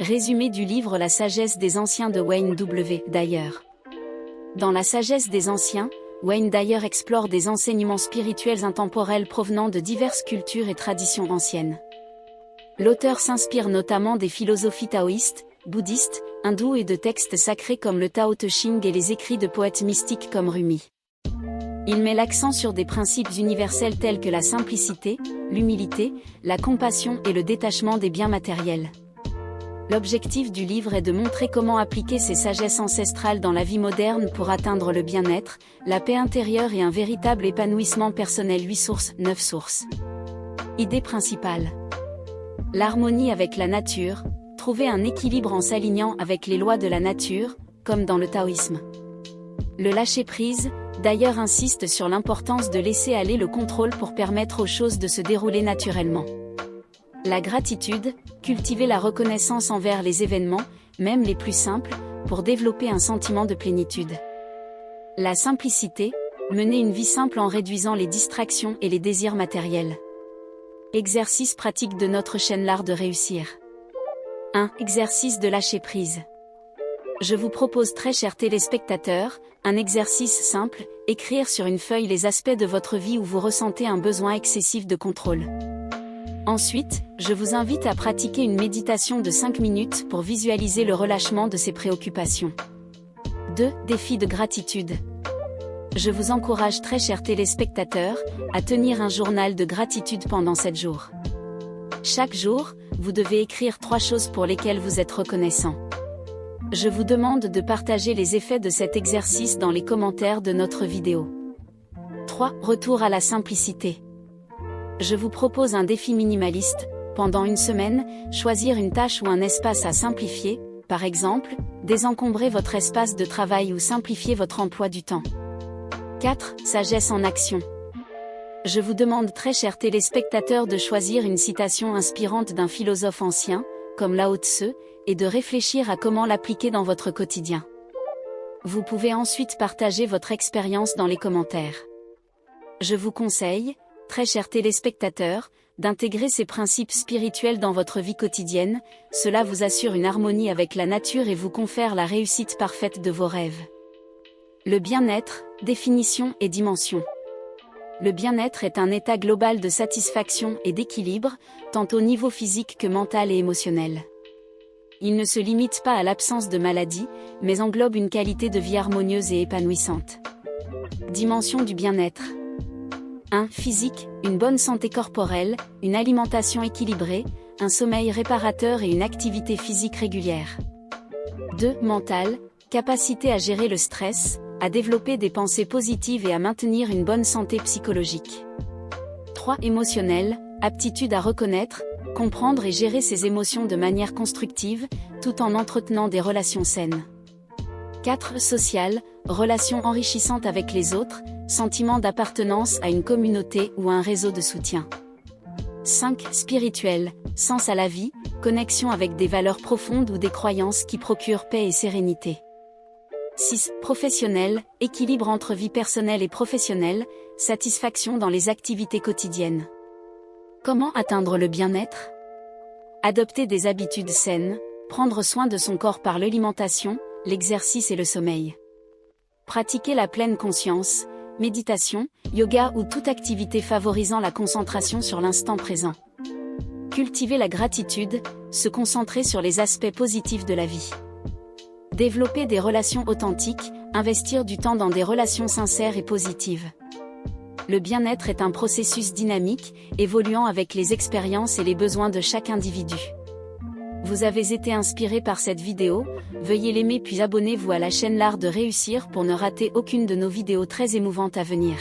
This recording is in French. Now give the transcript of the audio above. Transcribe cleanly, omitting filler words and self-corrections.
Résumé du livre La sagesse des anciens de Wayne W. Dyer. Dans La sagesse des anciens, Wayne Dyer explore des enseignements spirituels intemporels provenant de diverses cultures et traditions anciennes. L'auteur s'inspire notamment des philosophies taoïstes, bouddhistes, hindous et de textes sacrés comme le Tao Te Ching et les écrits de poètes mystiques comme Rumi. Il met l'accent sur des principes universels tels que la simplicité, l'humilité, la compassion et le détachement des biens matériels. L'objectif du livre est de montrer comment appliquer ces sagesses ancestrales dans la vie moderne pour atteindre le bien-être, la paix intérieure et un véritable épanouissement personnel. 8 sources, 9 sources. Idée principale. L'harmonie avec la nature, trouver un équilibre en s'alignant avec les lois de la nature, comme dans le taoïsme. Le lâcher-prise, d'ailleurs insiste sur l'importance de laisser aller le contrôle pour permettre aux choses de se dérouler naturellement. La gratitude, cultiver la reconnaissance envers les événements, même les plus simples, pour développer un sentiment de plénitude. La simplicité, mener une vie simple en réduisant les distractions et les désirs matériels. Exercice pratique de notre chaîne L'Art de réussir. 1. Exercice de lâcher prise. Je vous propose, très chers téléspectateurs, un exercice simple, écrire sur une feuille les aspects de votre vie où vous ressentez un besoin excessif de contrôle. Ensuite, je vous invite à pratiquer une méditation de 5 minutes pour visualiser le relâchement de ces préoccupations. 2. Défi de gratitude. Je vous encourage, très chers téléspectateurs, à tenir un journal de gratitude pendant 7 jours. Chaque jour, vous devez écrire 3 choses pour lesquelles vous êtes reconnaissant. Je vous demande de partager les effets de cet exercice dans les commentaires de notre vidéo. 3. Retour à la simplicité. Je vous propose un défi minimaliste. Pendant une semaine, choisir une tâche ou un espace à simplifier, par exemple, désencombrer votre espace de travail ou simplifier votre emploi du temps. 4. Sagesse en action. Je vous demande, très chers téléspectateurs, de choisir une citation inspirante d'un philosophe ancien, comme Lao Tse, et de réfléchir à comment l'appliquer dans votre quotidien. Vous pouvez ensuite partager votre expérience dans les commentaires. Je vous conseille, très chers téléspectateurs, d'intégrer ces principes spirituels dans votre vie quotidienne, cela vous assure une harmonie avec la nature et vous confère la réussite parfaite de vos rêves. Le bien-être, définition et dimension. Le bien-être est un état global de satisfaction et d'équilibre, tant au niveau physique que mental et émotionnel. Il ne se limite pas à l'absence de maladie, mais englobe une qualité de vie harmonieuse et épanouissante. Dimension du bien-être. 1. Physique, une bonne santé corporelle, une alimentation équilibrée, un sommeil réparateur et une activité physique régulière. 2. Mental, capacité à gérer le stress, à développer des pensées positives et à maintenir une bonne santé psychologique. 3. Émotionnel, aptitude à reconnaître, comprendre et gérer ses émotions de manière constructive, tout en entretenant des relations saines. 4. Social, relations enrichissantes avec les autres, sentiment d'appartenance à une communauté ou à un réseau de soutien. 5. Spirituel, sens à la vie, connexion avec des valeurs profondes ou des croyances qui procurent paix et sérénité. 6. Professionnel, équilibre entre vie personnelle et professionnelle, satisfaction dans les activités quotidiennes. Comment atteindre le bien-être? Adopter des habitudes saines, prendre soin de son corps par l'alimentation, l'exercice et le sommeil. Pratiquer la pleine conscience, méditation, yoga ou toute activité favorisant la concentration sur l'instant présent. Cultiver la gratitude, se concentrer sur les aspects positifs de la vie. Développer des relations authentiques, investir du temps dans des relations sincères et positives. Le bien-être est un processus dynamique, évoluant avec les expériences et les besoins de chaque individu. Vous avez été inspiré par cette vidéo, veuillez l'aimer puis abonnez-vous à la chaîne L'Art de réussir pour ne rater aucune de nos vidéos très émouvantes à venir.